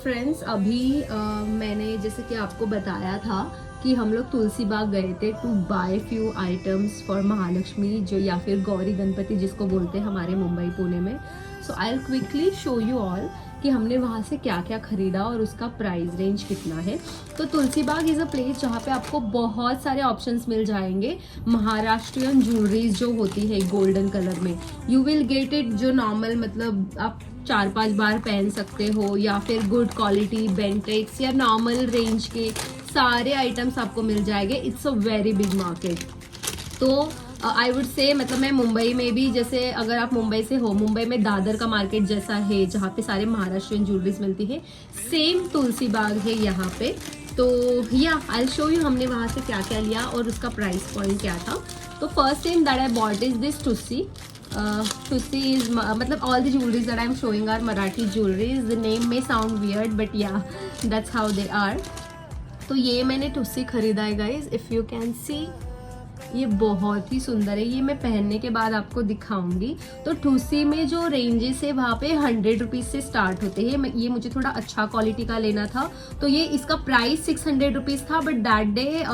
Friends अभी मैंने जैसे कि आपको बताया था कि हम लोग तुलसी बाग गए थे to buy few items for Mahalakshmi, जो या फिर गौरी गणपति जिसको बोलते हैं हमारे मुंबई पुणे में। So I will quickly show you all कि हमने वहाँ से क्या क्या खरीदा और उसका प्राइस रेंज कितना है। तो तुलसी बाग इज़ अ प्लेस जहाँ पे आपको बहुत सारे ऑप्शंस मिल जाएंगे। महाराष्ट्रियन ज्वेलरीज जो होती है गोल्डन कलर में, यू विल गेट इट, जो नॉर्मल मतलब आप 4-5 बार पहन सकते हो, या फिर गुड क्वालिटी बेंटेक्स या नॉर्मल रेंज के सारे आइटम्स आपको मिल जाएंगे। It's a very big market. तो आई वुड से मतलब मैं मुंबई में भी, जैसे अगर आप मुंबई से हो, मुंबई में दादर का मार्केट जैसा है जहाँ पे सारे महाराष्ट्रियन ज्वेलरीज मिलती है, सेम तुलसी बाग है यहाँ पे। तो या आई शो यू हमने वहाँ से क्या क्या लिया और उसका प्राइस पॉइंट क्या था। तो first thing that I bought is this Tucci. Tussi is मतलब all the jewelries that I'm showing are Marathi jewelries. The name may sound weird but yeah, that's how they are. तो ये मैंने Tucci खरीदा है guys, if you can सी, ये बहुत ही सुंदर है। ये मैं पहनने के बाद आपको दिखाऊंगी। तो टुस्सी में जो रेंजेस है वहाँ पे 100 रुपीज से स्टार्ट होते हैं। ये मुझे थोड़ा अच्छा क्वालिटी का लेना था, तो ये इसका प्राइस 600 रुपीज था, बट दैट डे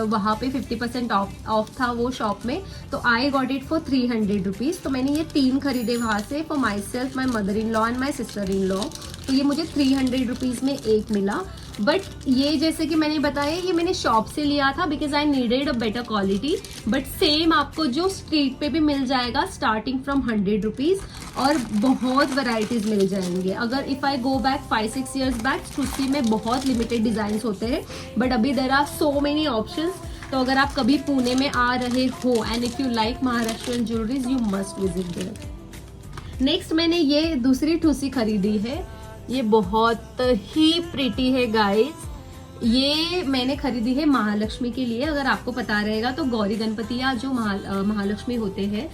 वहाँ पे 50% ऑफ था वो शॉप में, तो I got it for 300 rupees. तो मैंने ये 3 खरीदे वहाँ से, for my self, my mother in law and my sister in law. तो ये मुझे 300 रुपीज में एक मिला। बट ये जैसे कि मैंने बताया, ये मैंने शॉप से लिया था because I needed a better quality. But same आपको जो स्ट्रीट पे भी मिल जाएगा स्टार्टिंग फ्रॉम 100 रुपीज, और बहुत वैरायटीज मिल जाएंगे। अगर if I go back 5-6 years back, टुस्सी में बहुत लिमिटेड डिजाइन होते हैं, बट अभी there are so many options. तो अगर आप कभी पुणे में आ रहे हो and if you like Maharashtrian jewelleries, you must visit there. Next मैंने ये दूसरी टुस्सी खरीदी है। ये बहुत ही प्रिटी है गाइस। ये मैंने खरीदी है महालक्ष्मी के लिए। अगर आपको पता रहेगा तो गौरी गणपति या जो महालक्ष्मी होते हैं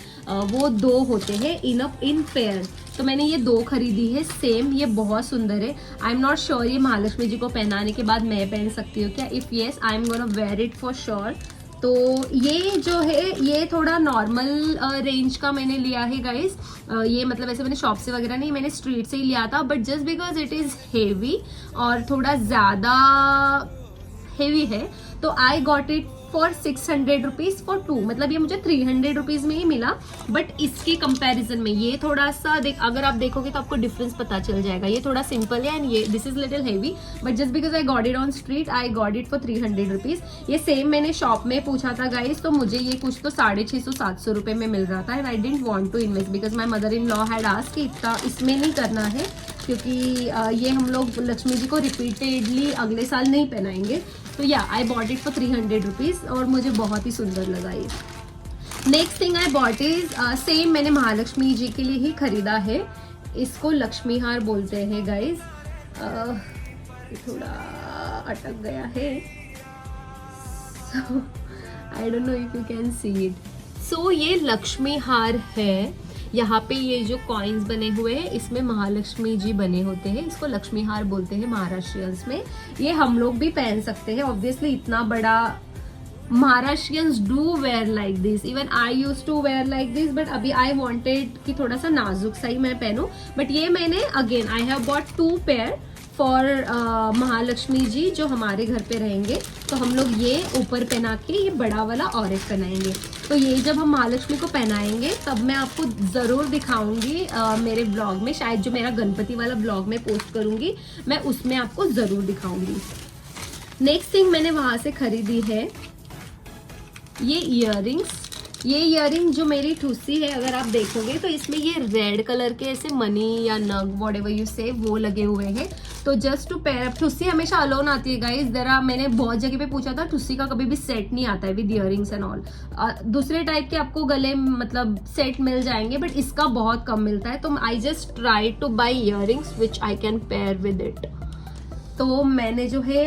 वो 2 होते हैं इन पेयर। तो मैंने ये 2 खरीदी है सेम। ये बहुत सुंदर है। आई एम नॉट श्योर ये महालक्ष्मी जी को पहनाने के बाद मैं पहन सकती हूँ क्या। If yes, I am gonna wear it for sure. तो ये जो है ये थोड़ा नॉर्मल रेंज का मैंने लिया है गाइस। ये मतलब ऐसे मैंने शॉप से वगैरह नहीं, मैंने स्ट्रीट से ही लिया था, but just because it is heavy और थोड़ा ज़्यादा हेवी है, तो I got it for 600 rupees for 2। मतलब ये मुझे 300 रुपीज में ही मिला, बट इसके कंपैरिजन में ये थोड़ा सा अगर आप देखोगे तो आपको डिफरेंस पता चल जाएगा। ये थोड़ा सिंपल है एंड ये this is little heavy, but just because I got it on street, I got it for 300 rupees. ये सेम मैंने शॉप में पूछा था गाइस, तो मुझे ये कुछ तो 650-700 रुपए में मिल रहा था। And I didn't want to invest because my mother in law had asked कि इतना इसमें नहीं करना है, क्योंकि ये हम लोग लक्ष्मी जी को रिपीटेडली अगले साल नहीं पहनाएंगे। तो या I bought it for 300 rupees और मुझे बहुत ही सुंदर लगा ये। Next thing I bought is same मैंने महालक्ष्मी जी के लिए ही खरीदा है। इसको लक्ष्मी हार बोलते हैं गाइज। थोड़ा अटक गया है, so I don't know if you can see it. So ये लक्ष्मी हार है। यहाँ पे ये जो कॉइन्स बने हुए हैं इसमें महालक्ष्मी जी बने होते हैं। इसको लक्ष्मी हार बोलते हैं महाराष्ट्रियंस में। ये हम लोग भी पहन सकते हैं ऑब्वियसली, इतना बड़ा Maharashtrians do wear like this. Even I use to wear like this, but अभी आई वांटेड कि थोड़ा सा नाजुक सा ही मैं पहनूं। बट ये मैंने again I have bought 2 pair for Mahalakshmi ji जो हमारे घर पे रहेंगे। तो हम लोग ये ऊपर पहना के ये बड़ा वाला और एक पहनाएंगे। तो ये जब हम महालक्ष्मी को पहनाएंगे तब मैं आपको ज़रूर दिखाऊंगी मेरे ब्लॉग में। शायद जो मेरा गणपति वाला ब्लॉग में पोस्ट करूंगी, मैं उसमें आपको ज़रूर दिखाऊंगी। नेक्स्ट थिंग मैंने वहाँ से खरीदी है ये इयररिंग्स। ये इयररिंग जो मेरी टुस्सी है, अगर आप देखोगे तो इसमें ये रेड कलर के ऐसे मनी या नग व्हाटएवर यू से वो लगे हुए हैं। तो जस्ट टू पेयर अप, टुस्सी हमेशा अलोन आती है गाइज। मैंने बहुत जगह पे पूछा था, टुस्सी का कभी भी सेट नहीं आता है विद इयररिंग्स एंड ऑल। दूसरे टाइप के आपको गले मतलब सेट मिल जाएंगे, बट इसका बहुत कम मिलता है। तो I just try two by earrings which I can pair with it. तो मैंने जो है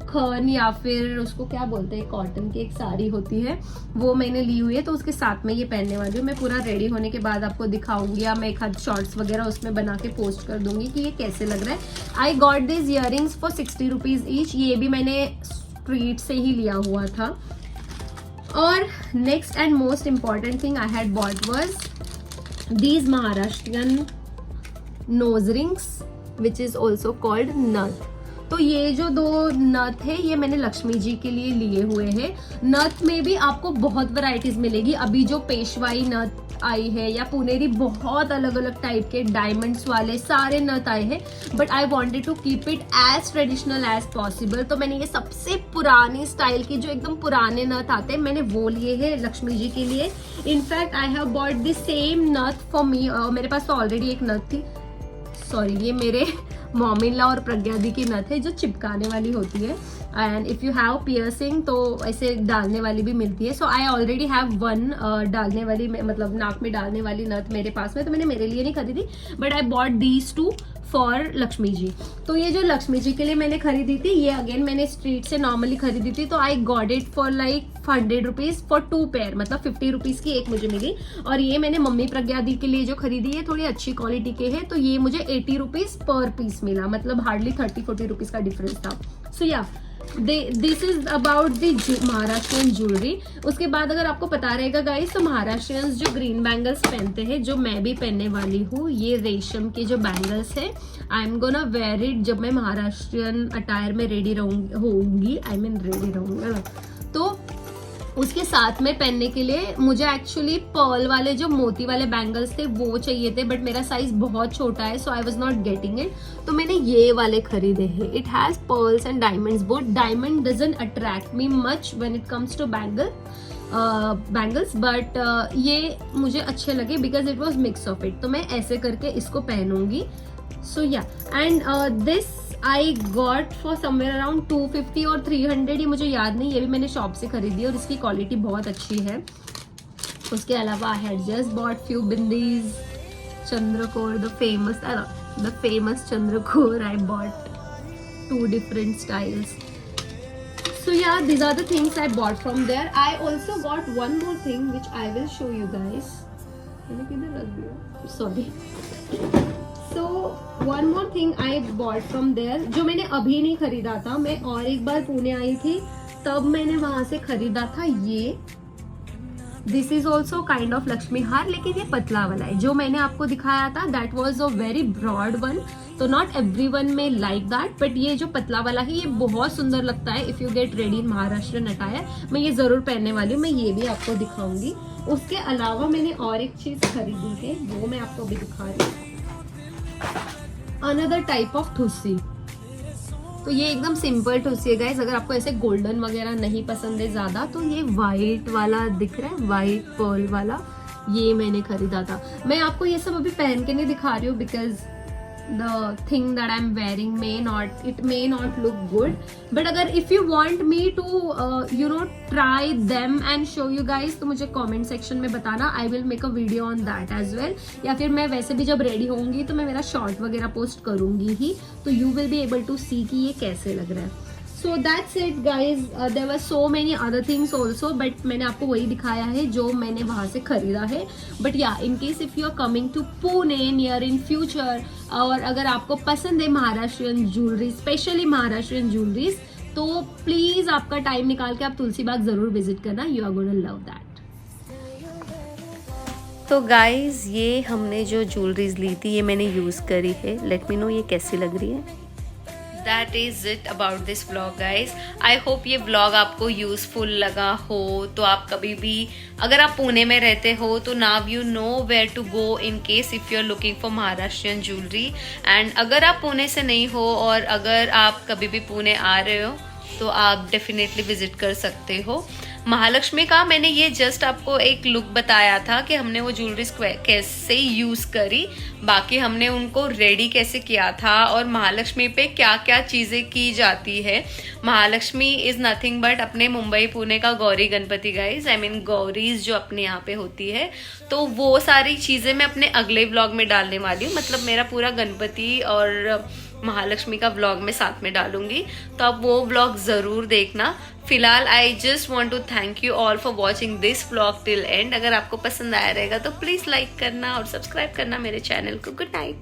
खन या फिर उसको क्या बोलते हैं, कॉटन की एक साड़ी होती है, वो मैंने ली हुई है। तो उसके साथ में ये पहनने वाली हूँ। मैं पूरा रेडी होने के बाद आपको दिखाऊंगी, या मैं एक आध शॉर्ट्स वगैरह उसमें बना के पोस्ट कर दूंगी कि ये कैसे लग रहा है। I got this earrings for 60 rupees each. ये भी मैंने स्ट्रीट से ही लिया हुआ था। और next and most important thing I had bought was these Maharashtrian nose rings which is also called nath. तो ये जो 2 नथ है ये मैंने लक्ष्मी जी के लिए लिए हुए हैं। नथ में भी आपको बहुत वैरायटीज मिलेगी। अभी जो पेशवाई नथ आई है या पुनेरी, बहुत अलग अलग टाइप के डायमंड्स वाले सारे नथ आए हैं, but I wanted to keep it as traditional as possible. तो मैंने ये सबसे पुरानी स्टाइल की जो एकदम पुराने नथ आते हैं मैंने वो लिए हैं लक्ष्मी जी के लिए। In fact I have bought the same नथ फॉर मी। मेरे पास तो ऑलरेडी एक नथ थी, सॉरी ये मेरे मॉम इन लॉ और प्रज्ञा दी की नथ है जो चिपकाने वाली होती है। And if you have piercing तो ऐसे डालने वाली भी मिलती है। सो आई ऑलरेडी हैव 1 डालने वाली, मतलब नाक में डालने वाली नथ मेरे पास में, तो मैंने मेरे लिए नहीं खरीदी, but I bought these 2 for Lakshmi ji. तो ये जो लक्ष्मी जी के लिए मैंने खरीदी थी, ये अगेन मैंने स्ट्रीट से नॉर्मली खरीदी थी, तो I got it for like 100 rupees for 2 pair, मतलब 50 रुपीज की एक मुझे मिली। और ये मैंने मम्मी प्रज्ञा दी के लिए जो खरीदी है थोड़ी अच्छी क्वालिटी के है, तो ये मुझे 80 रुपीज पर पीस मिला, मतलब हार्डली 30-40 रुपीज का डिफरेंस था। सो या this is about the Maharashtrian jewellery. उसके बाद अगर आपको पता रहेगा गाइस, तो महाराष्ट्रियंस जो ग्रीन बैंगल्स पहनते हैं, जो मैं भी पहनने वाली हूँ, ये रेशम के जो बैंगल्स है, I am gonna wear it जब मैं महाराष्ट्रियन अटायर में रेडी होंगी, आई मीन रेडी रहूंगा, तो उसके साथ में पहनने के लिए मुझे एक्चुअली पर्ल वाले जो मोती वाले बैंगल्स थे वो चाहिए थे, बट मेरा साइज बहुत छोटा है, so I was not getting it. तो मैंने ये वाले खरीदे हैं। It has pearls and diamonds both. Diamond doesn't attract me much when it comes to bangles, but ये मुझे अच्छे लगे because it was mix of it. तो मैं ऐसे करके इसको पहनूंगी। So yeah and this I got for somewhere around 250 और 300, ये मुझे याद नहीं, ये भी मैंने शॉप से खरीदी और इसकी क्वालिटी बहुत अच्छी है। उसके अलावा I had just bought few bindis, Chandrakor, the famous Chandrakor. I bought 2 different styles. So yeah, these are the things I bought from there. I also got one more thing which I will show you guys. मैंने किधर रख दिया? Sorry. So one more thing I bought from there, जो मैंने अभी नहीं खरीदा था, मैं और एक बार पुणे आई थी तब मैंने वहां से खरीदा था ये। This is also kind of Lakshmi हार, लेकिन ये पतला वाला है। जो मैंने आपको दिखाया था that was a very broad one, तो नॉट एवरी वन में लाइक दैट, बट ये जो पतला वाला है ये बहुत सुंदर लगता है if you get ready in Maharashtrian attire. मैं ये जरूर पहनने वाली हूँ, मैं ये भी आपको दिखाऊंगी। उसके अलावा मैंने और एक चीज खरीदी है, वो मैं आपको भी दिखा रही हूँ। Another type of thushi. तो ये एकदम सिंपल ठुस्सी है गाइस। अगर आपको ऐसे गोल्डन वगैरह नहीं पसंद है ज्यादा, तो ये व्हाइट वाला दिख रहा है, व्हाइट पर्ल वाला, ये मैंने खरीदा था। मैं आपको ये सब अभी पहन के नहीं दिखा रही हूँ because the thing that I'm wearing may not look good, but अगर if you want me to try them and show you guys, तो मुझे comment section में बताना, I will make a video on that as well। या फिर मैं वैसे भी जब रेडी होंगी तो मैं मेरा शॉर्ट वगैरह पोस्ट करूंगी ही, तो you will be able to see कि ये कैसे लग रहा है। So that's it guys, there were so many other things also, but मैंने आपको वही दिखाया है जो मैंने वहाँ से खरीदा है। But yeah, in case if you are coming to Pune near in future, और अगर आपको पसंद है Maharashtrian jewellery, specially Maharashtrian jewelleries, तो प्लीज आपका टाइम निकाल के आप तुलसी बाग जरूर विजिट करना, you are gonna love that. तो गाइज ये हमने जो ज्वेलरीज ली थी ये मैंने यूज़ करी है, लेट मी नो ये कैसी लग रही है। That is it about this vlog guys. I hope ये vlog आपको useful लगा हो। तो आप कभी भी अगर आप पुणे में रहते हो तो now you know where to go in case if you're looking for Maharashtrian jewelry, and अगर आप पुणे से नहीं हो और अगर आप कभी भी पुणे आ रहे हो तो आप डेफिनेटली विजिट कर सकते हो। महालक्ष्मी का मैंने ये जस्ट आपको एक लुक बताया था कि हमने वो ज्वेलरीज कैसे यूज़ करी, बाकी हमने उनको रेडी कैसे किया था और महालक्ष्मी पे क्या क्या चीज़ें की जाती है। महालक्ष्मी इज़ नथिंग बट अपने मुंबई पुणे का Gauri Ganpati guys, I mean गौरीज जो अपने यहाँ पे होती है। तो वो सारी चीज़ें मैं अपने अगले व्लॉग में डालने वाली हूँ, मतलब मेरा पूरा गणपति और महालक्ष्मी का व्लॉग में साथ में डालूंगी, तो आप वो व्लॉग ज़रूर देखना। फिलहाल I just want to thank you all for watching this vlog till end. अगर आपको पसंद आया रहेगा तो प्लीज़ लाइक करना और सब्सक्राइब करना मेरे चैनल को। Good night.